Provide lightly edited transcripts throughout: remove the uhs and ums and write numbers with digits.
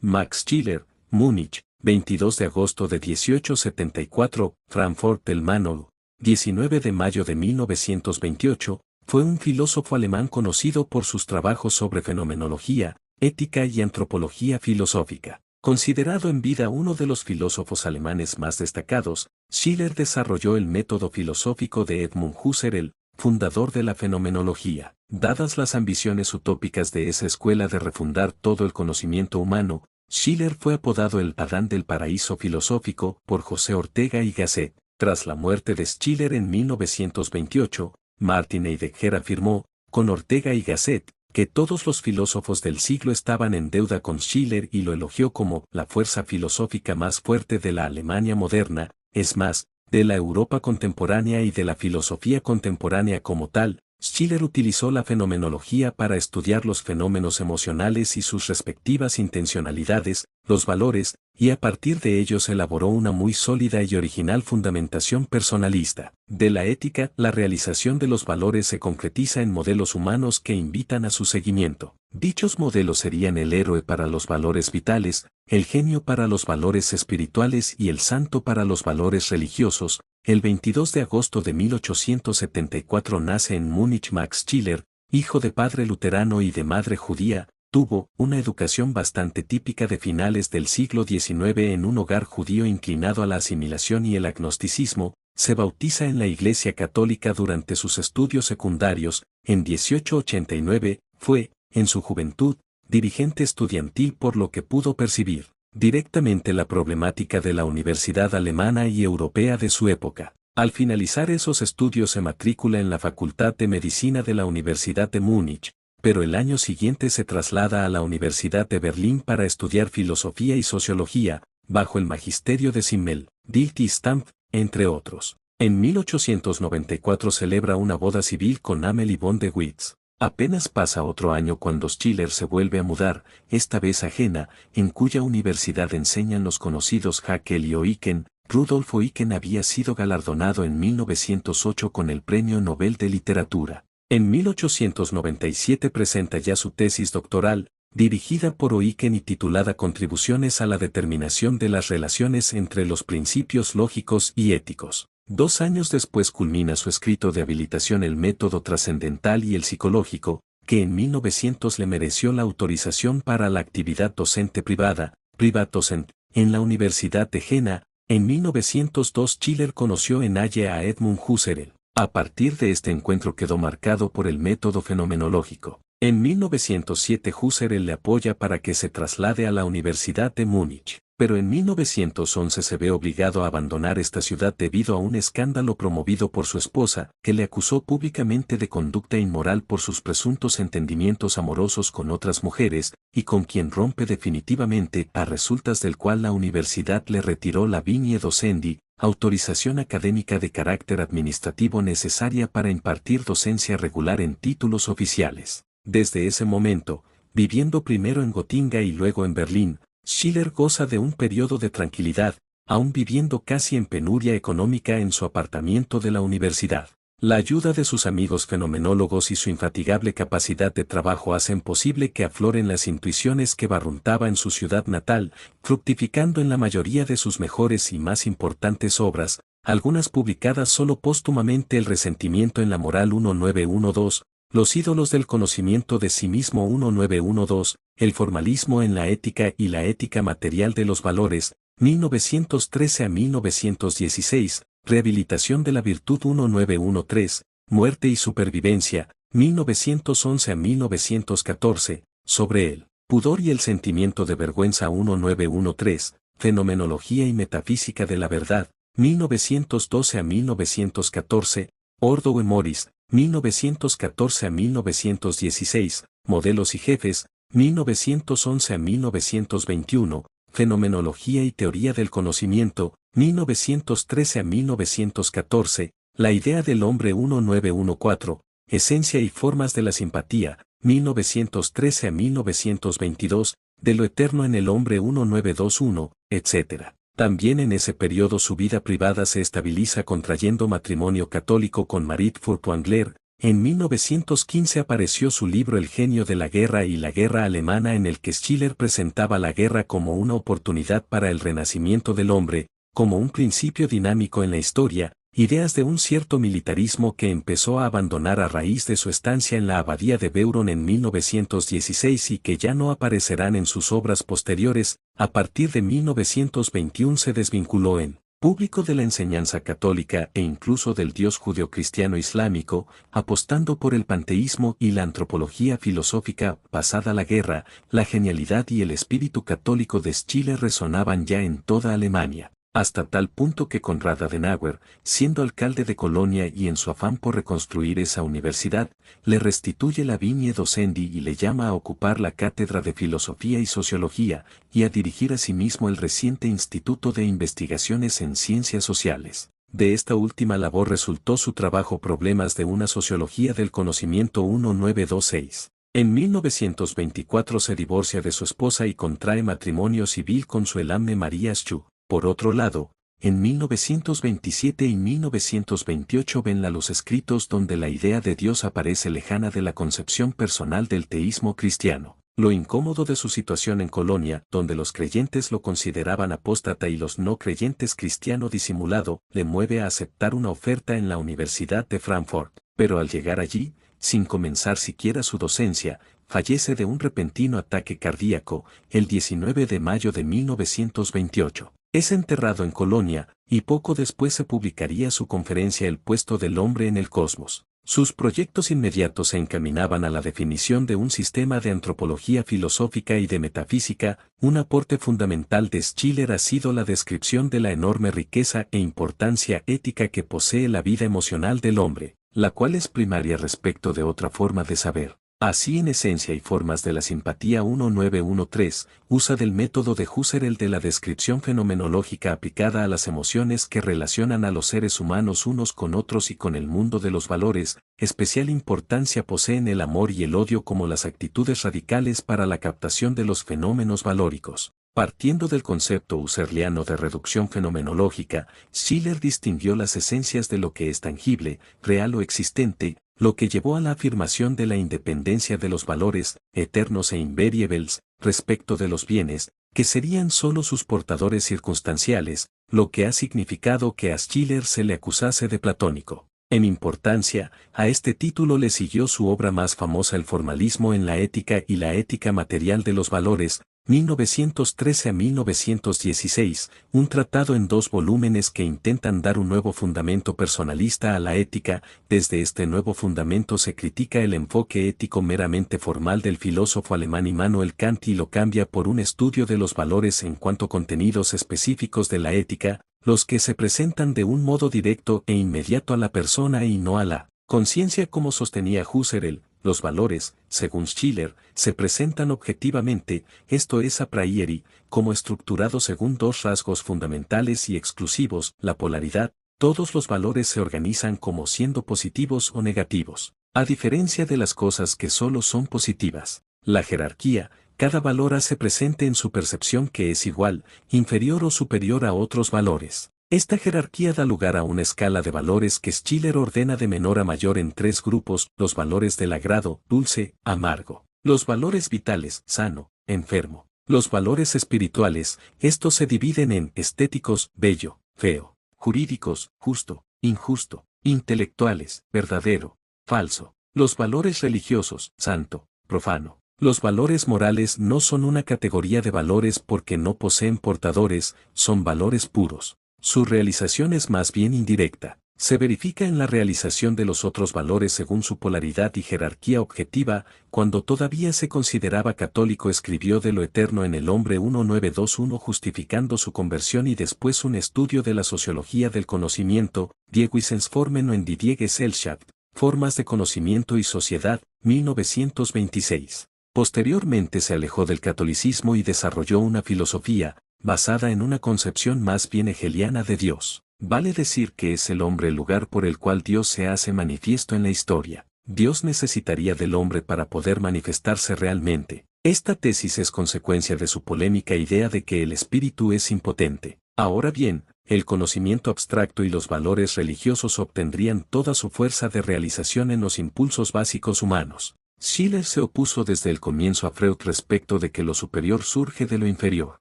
Max Schiller, Múnich, 22 de agosto de 1874, Frankfurt del Main, 19 de mayo de 1928, fue un filósofo alemán conocido por sus trabajos sobre fenomenología, ética y antropología filosófica. Considerado en vida uno de los filósofos alemanes más destacados, Schiller desarrolló el método filosófico de Edmund Husserl, fundador de la fenomenología. Dadas las ambiciones utópicas de esa escuela de refundar todo el conocimiento humano, Schiller fue apodado el Adán del paraíso filosófico por José Ortega y Gasset. Tras la muerte de Schiller en 1928, Martin Heidegger afirmó, con Ortega y Gasset, que todos los filósofos del siglo estaban en deuda con Schiller y lo elogió como la fuerza filosófica más fuerte de la Alemania moderna, es más, de la Europa contemporánea y de la filosofía contemporánea como tal. Schiller utilizó la fenomenología para estudiar los fenómenos emocionales y sus respectivas intencionalidades, los valores, y a partir de ellos elaboró una muy sólida y original fundamentación personalista. De la ética, la realización de los valores se concretiza en modelos humanos que invitan a su seguimiento. Dichos modelos serían el héroe para los valores vitales, el genio para los valores espirituales y el santo para los valores religiosos. El 22 de agosto de 1874 nace en Múnich Max Schiller, hijo de padre luterano y de madre judía. Tuvo una educación bastante típica de finales del siglo XIX en un hogar judío inclinado a la asimilación y el agnosticismo. Se bautiza en la Iglesia Católica durante sus estudios secundarios. En 1889, fue, en su juventud, dirigente estudiantil por lo que pudo percibir directamente la problemática de la universidad alemana y europea de su época. Al finalizar esos estudios se matricula en la Facultad de Medicina de la Universidad de Múnich, pero el año siguiente se traslada a la Universidad de Berlín para estudiar filosofía y sociología, bajo el magisterio de Simmel, Dilth y Stampf, entre otros. En 1894 celebra una boda civil con Amelie von der Witz. Apenas pasa otro año cuando Schiller se vuelve a mudar, esta vez a Jena, en cuya universidad enseñan los conocidos Haeckel y Eucken. Rudolf Eucken había sido galardonado en 1908 con el Premio Nobel de Literatura. En 1897 presenta ya su tesis doctoral, dirigida por Eucken y titulada Contribuciones a la determinación de las relaciones entre los principios lógicos y éticos. 2 años después culmina su escrito de habilitación El método trascendental y el psicológico, que en 1900 le mereció la autorización para la actividad docente privada, Privatdozent, en la Universidad de Jena. En 1902 Schiller conoció en Halle a Edmund Husserl. A partir de este encuentro quedó marcado por el método fenomenológico. En 1907 Husserl le apoya para que se traslade a la Universidad de Múnich, pero en 1911 se ve obligado a abandonar esta ciudad debido a un escándalo promovido por su esposa, que le acusó públicamente de conducta inmoral por sus presuntos entendimientos amorosos con otras mujeres, y con quien rompe definitivamente, a resultas del cual la universidad le retiró la Vigne Docendi, autorización académica de carácter administrativo necesaria para impartir docencia regular en títulos oficiales. Desde ese momento, viviendo primero en Gotinga y luego en Berlín, Schiller goza de un periodo de tranquilidad, aún viviendo casi en penuria económica en su apartamento de la universidad. La ayuda de sus amigos fenomenólogos y su infatigable capacidad de trabajo hacen posible que afloren las intuiciones que barruntaba en su ciudad natal, fructificando en la mayoría de sus mejores y más importantes obras, algunas publicadas solo póstumamente: El resentimiento en la moral 1912, Los ídolos del conocimiento de sí mismo 1912, El formalismo en la ética y la ética material de los valores, 1913 a 1916, Rehabilitación de la virtud 1913, Muerte y supervivencia, 1911 a 1914, sobre el pudor y el sentimiento de vergüenza 1913, Fenomenología y metafísica de la verdad, 1912 a 1914, Ordo y Moris, 1914 a 1916, Modelos y jefes, 1911 a 1921, Fenomenología y teoría del conocimiento, 1913 a 1914, La idea del hombre 1914, Esencia y formas de la simpatía, 1913 a 1922, De lo eterno en el hombre 1921, etc. También en ese periodo su vida privada se estabiliza contrayendo matrimonio católico con Marit Furtwängler, En 1915 apareció su libro El genio de la guerra y la guerra alemana, en el que Schiller presentaba la guerra como una oportunidad para el renacimiento del hombre, como un principio dinámico en la historia, ideas de un cierto militarismo que empezó a abandonar a raíz de su estancia en la abadía de Beuron en 1916 y que ya no aparecerán en sus obras posteriores. A partir de 1921 se desvinculó en público de la enseñanza católica e incluso del Dios judeocristiano islámico, apostando por el panteísmo y la antropología filosófica. Pasada la guerra, la genialidad y el espíritu católico de Schiller resonaban ya en toda Alemania, hasta tal punto que Konrad Adenauer, siendo alcalde de Colonia y en su afán por reconstruir esa universidad, le restituye la Vigne Docendi y le llama a ocupar la cátedra de Filosofía y Sociología, y a dirigir asimismo el reciente Instituto de Investigaciones en Ciencias Sociales. De esta última labor resultó su trabajo Problemas de una Sociología del Conocimiento 1926. En 1924 se divorcia de su esposa y contrae matrimonio civil con su Elamne María Schu. Por otro lado, en 1927 y 1928 ven la los escritos donde la idea de Dios aparece lejana de la concepción personal del teísmo cristiano. Lo incómodo de su situación en Colonia, donde los creyentes lo consideraban apóstata y los no creyentes cristiano disimulado, le mueve a aceptar una oferta en la Universidad de Frankfurt, pero al llegar allí, sin comenzar siquiera su docencia, fallece de un repentino ataque cardíaco, el 19 de mayo de 1928. Es enterrado en Colonia, y poco después se publicaría su conferencia El puesto del hombre en el cosmos. Sus proyectos inmediatos se encaminaban a la definición de un sistema de antropología filosófica y de metafísica. Un aporte fundamental de Schiller ha sido la descripción de la enorme riqueza e importancia ética que posee la vida emocional del hombre, la cual es primaria respecto de otra forma de saber. Así, en Esencia y formas de la simpatía 1913, usa del método de Husserl de la descripción fenomenológica aplicada a las emociones que relacionan a los seres humanos unos con otros y con el mundo de los valores. Especial importancia poseen el amor y el odio como las actitudes radicales para la captación de los fenómenos valóricos. Partiendo del concepto husserliano de reducción fenomenológica, Schiller distinguió las esencias de lo que es tangible, real o existente, lo que llevó a la afirmación de la independencia de los valores, eternos e invariables, respecto de los bienes, que serían sólo sus portadores circunstanciales, lo que ha significado que a Schiller se le acusase de platónico. En importancia, a este título le siguió su obra más famosa El formalismo en la ética y la ética material de los valores, 1913 a 1916, un tratado en 2 volúmenes que intentan dar un nuevo fundamento personalista a la ética. Desde este nuevo fundamento se critica el enfoque ético meramente formal del filósofo alemán Immanuel Kant y lo cambia por un estudio de los valores en cuanto contenidos específicos de la ética, los que se presentan de un modo directo e inmediato a la persona y no a la conciencia, como sostenía Husserl. Los valores, según Schiller, se presentan objetivamente, esto es a priori, como estructurados según 2 rasgos fundamentales y exclusivos, la polaridad. Todos los valores se organizan como siendo positivos o negativos, a diferencia de las cosas que solo son positivas. La jerarquía, cada valor hace presente en su percepción que es igual, inferior o superior a otros valores. Esta jerarquía da lugar a una escala de valores que Schiller ordena de menor a mayor en 3 grupos: los valores del agrado, dulce, amargo; los valores vitales, sano, enfermo; los valores espirituales. Estos se dividen en estéticos, bello, feo; jurídicos, justo, injusto; intelectuales, verdadero, falso; los valores religiosos, santo, profano. Los valores morales no son una categoría de valores porque no poseen portadores, son valores puros. Su realización es más bien indirecta. Se verifica en la realización de los otros valores según su polaridad y jerarquía objetiva. Cuando todavía se consideraba católico escribió de lo eterno en El hombre 1921 justificando su conversión y después un estudio de la sociología del conocimiento, Die Wissensformen und die Gesellschaft, formas de conocimiento y sociedad, 1926. Posteriormente se alejó del catolicismo y desarrolló una filosofía, basada en una concepción más bien hegeliana de Dios. Vale decir que es el hombre el lugar por el cual Dios se hace manifiesto en la historia. Dios necesitaría del hombre para poder manifestarse realmente. Esta tesis es consecuencia de su polémica idea de que el espíritu es impotente. Ahora bien, el conocimiento abstracto y los valores religiosos obtendrían toda su fuerza de realización en los impulsos básicos humanos. Schiller se opuso desde el comienzo a Freud respecto de que lo superior surge de lo inferior.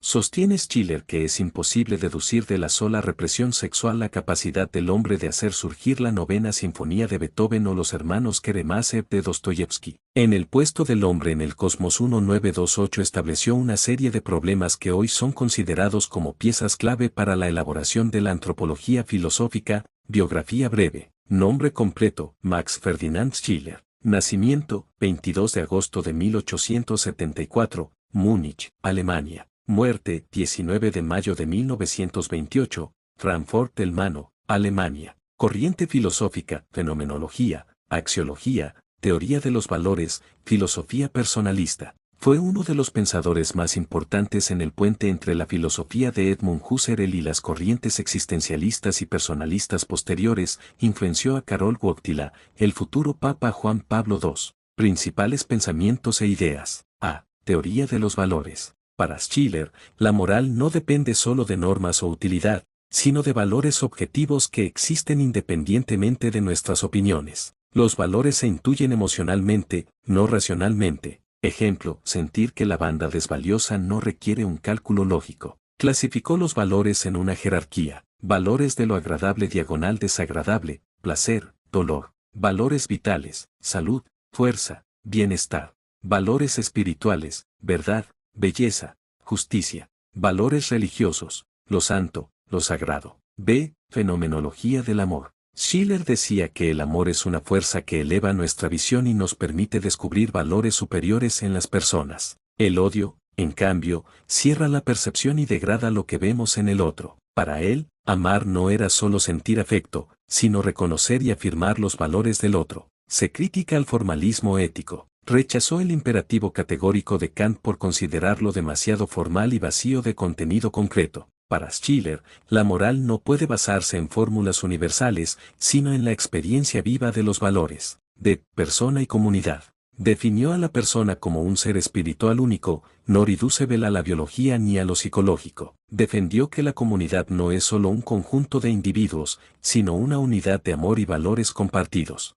Sostiene Schiller que es imposible deducir de la sola represión sexual la capacidad del hombre de hacer surgir la novena sinfonía de Beethoven o los hermanos Karamazov de Dostoyevsky. En el puesto del hombre en el cosmos 1928 estableció una serie de problemas que hoy son considerados como piezas clave para la elaboración de la antropología filosófica. Biografía breve. Nombre completo: Max Ferdinand Schiller. Nacimiento: 22 de agosto de 1874, Múnich, Alemania. Muerte: 19 de mayo de 1928, Frankfurt del Mano, Alemania. Corriente filosófica: fenomenología, axiología, teoría de los valores, filosofía personalista. Fue uno de los pensadores más importantes en el puente entre la filosofía de Edmund Husserl y las corrientes existencialistas y personalistas posteriores. Influenció a Karol Wojtyła, el futuro Papa Juan Pablo II. Principales pensamientos e ideas. A. Teoría de los valores. Para Schiller, la moral no depende solo de normas o utilidad, sino de valores objetivos que existen independientemente de nuestras opiniones. Los valores se intuyen emocionalmente, no racionalmente. Ejemplo: sentir que la banda es valiosa no requiere un cálculo lógico. Clasificó los valores en una jerarquía: valores de lo agradable diagonal desagradable, placer, dolor; valores vitales, salud, fuerza, bienestar; valores espirituales, verdad, belleza, justicia; valores religiosos, lo santo, lo sagrado. B. Fenomenología del amor. Schiller decía que el amor es una fuerza que eleva nuestra visión y nos permite descubrir valores superiores en las personas. El odio, en cambio, cierra la percepción y degrada lo que vemos en el otro. Para él, amar no era solo sentir afecto, sino reconocer y afirmar los valores del otro. Se critica al formalismo ético. Rechazó el imperativo categórico de Kant por considerarlo demasiado formal y vacío de contenido concreto. Para Schiller, la moral no puede basarse en fórmulas universales, sino en la experiencia viva de los valores, de persona y comunidad. Definió a la persona como un ser espiritual único, no reducible a la biología ni a lo psicológico. Defendió que la comunidad no es solo un conjunto de individuos, sino una unidad de amor y valores compartidos.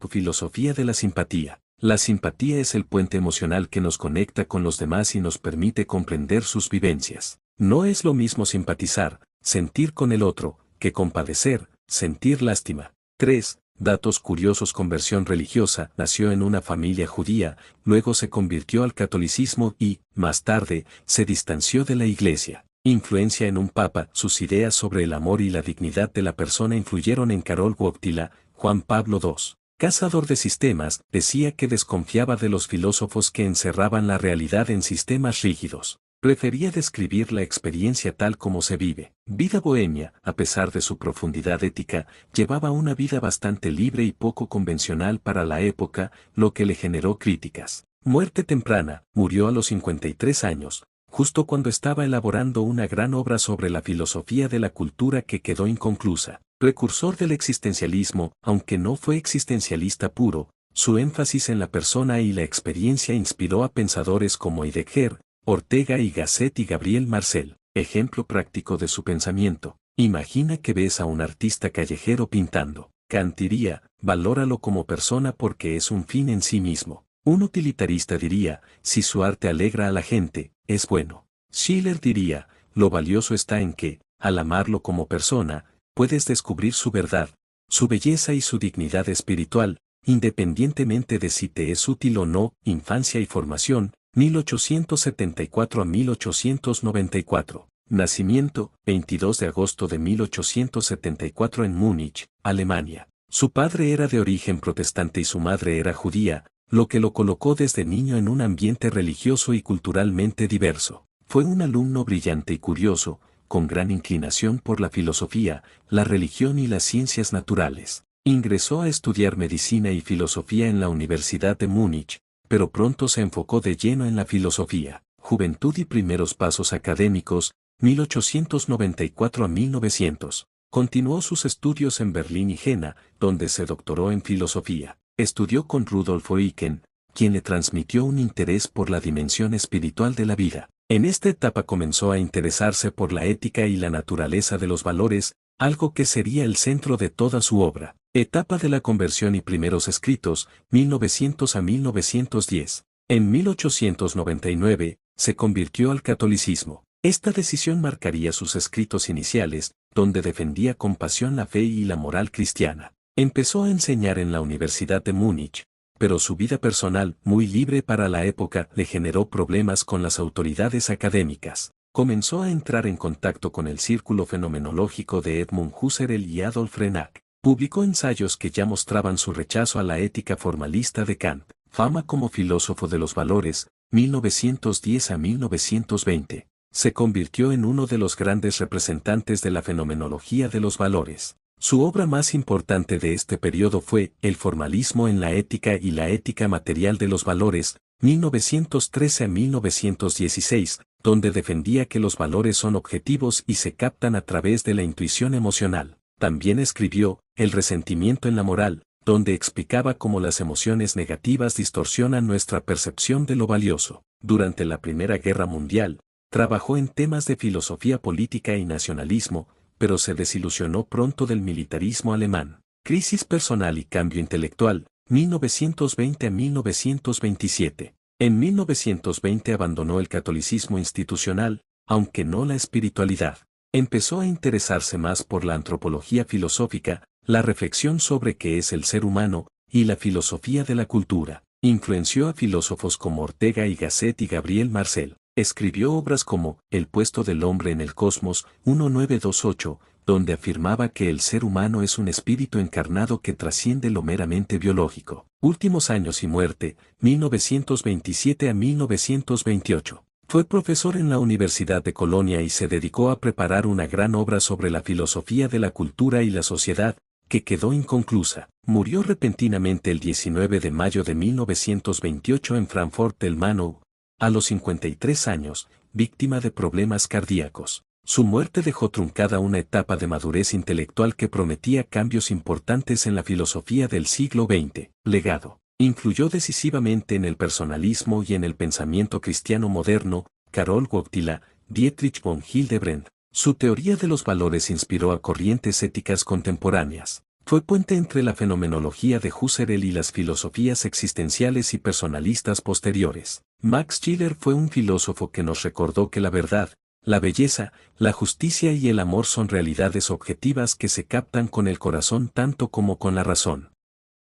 Filosofía de la simpatía. La simpatía es el puente emocional que nos conecta con los demás y nos permite comprender sus vivencias. No es lo mismo simpatizar, sentir con el otro, que compadecer, sentir lástima. 3. Datos curiosos. Conversión religiosa. Nació en una familia judía, luego se convirtió al catolicismo y, más tarde, se distanció de la iglesia. Influencia en un papa. Sus ideas sobre el amor y la dignidad de la persona influyeron en Karol Wojtyła. Juan Pablo II. Cazador de sistemas, decía que desconfiaba de los filósofos que encerraban la realidad en sistemas rígidos. Prefería describir la experiencia tal como se vive. Vida bohemia. A pesar de su profundidad ética, llevaba una vida bastante libre y poco convencional para la época, lo que le generó críticas. Muerte temprana. Murió a los 53 años, justo cuando estaba elaborando una gran obra sobre la filosofía de la cultura que quedó inconclusa. Precursor del existencialismo, aunque no fue existencialista puro, su énfasis en la persona y la experiencia inspiró a pensadores como Heidegger, Ortega y Gasset y Gabriel Marcel. Ejemplo práctico de su pensamiento: imagina que ves a un artista callejero pintando. Kant diría: valóralo como persona porque es un fin en sí mismo. Un utilitarista diría: si su arte alegra a la gente, es bueno. Schiller diría: lo valioso está en que, al amarlo como persona, puedes descubrir su verdad, su belleza y su dignidad espiritual, independientemente de si te es útil o no. Infancia y formación, 1874 a 1894. Nacimiento, 22 de agosto de 1874 en Múnich, Alemania. Su padre era de origen protestante y su madre era judía, lo que lo colocó desde niño en un ambiente religioso y culturalmente diverso. Fue un alumno brillante y curioso, con gran inclinación por la filosofía, la religión y las ciencias naturales. Ingresó a estudiar medicina y filosofía en la Universidad de Múnich, pero pronto se enfocó de lleno en la filosofía. Juventud y primeros pasos académicos, 1894 a 1900. Continuó sus estudios en Berlín y Jena, donde se doctoró en filosofía. Estudió con Rudolf Eucken, quien le transmitió un interés por la dimensión espiritual de la vida. En esta etapa comenzó a interesarse por la ética y la naturaleza de los valores, algo que sería el centro de toda su obra. Etapa de la conversión y primeros escritos, 1900 a 1910. En 1899, se convirtió al catolicismo. Esta decisión marcaría sus escritos iniciales, donde defendía con pasión la fe y la moral cristiana. Empezó a enseñar en la Universidad de Múnich, pero su vida personal, muy libre para la época, le generó problemas con las autoridades académicas. Comenzó a entrar en contacto con el círculo fenomenológico de Edmund Husserl y Adolf Renak. Publicó ensayos que ya mostraban su rechazo a la ética formalista de Kant. Fama como filósofo de los valores, 1910 a 1920. Se convirtió en uno de los grandes representantes de la fenomenología de los valores. Su obra más importante de este periodo fue El formalismo en la ética y la ética material de los valores, 1913 a 1916, donde defendía que los valores son objetivos y se captan a través de la intuición emocional. También escribió El resentimiento en la moral, donde explicaba cómo las emociones negativas distorsionan nuestra percepción de lo valioso. Durante la Primera Guerra Mundial, trabajó en temas de filosofía política y nacionalismo, pero se desilusionó pronto del militarismo alemán. Crisis personal y cambio intelectual, 1920 a 1927. En 1920 abandonó el catolicismo institucional, aunque no la espiritualidad. Empezó a interesarse más por la antropología filosófica, la reflexión sobre qué es el ser humano, y la filosofía de la cultura. Influenció a filósofos como Ortega y Gasset y Gabriel Marcel. Escribió obras como El puesto del hombre en el cosmos, 1928, donde afirmaba que el ser humano es un espíritu encarnado que trasciende lo meramente biológico. Últimos años y muerte, 1927 a 1928. Fue profesor en la Universidad de Colonia y se dedicó a preparar una gran obra sobre la filosofía de la cultura y la sociedad, que quedó inconclusa. Murió repentinamente el 19 de mayo de 1928 en Frankfurt del Main, a los 53 años, víctima de problemas cardíacos. Su muerte dejó truncada una etapa de madurez intelectual que prometía cambios importantes en la filosofía del siglo XX. Legado. Influyó decisivamente en el personalismo y en el pensamiento cristiano moderno. Karol Wojtyla, Dietrich von Hildebrand. Su teoría de los valores inspiró a corrientes éticas contemporáneas. Fue puente entre la fenomenología de Husserl y las filosofías existenciales y personalistas posteriores. Max Schiller fue un filósofo que nos recordó que la verdad, la belleza, la justicia y el amor son realidades objetivas que se captan con el corazón tanto como con la razón.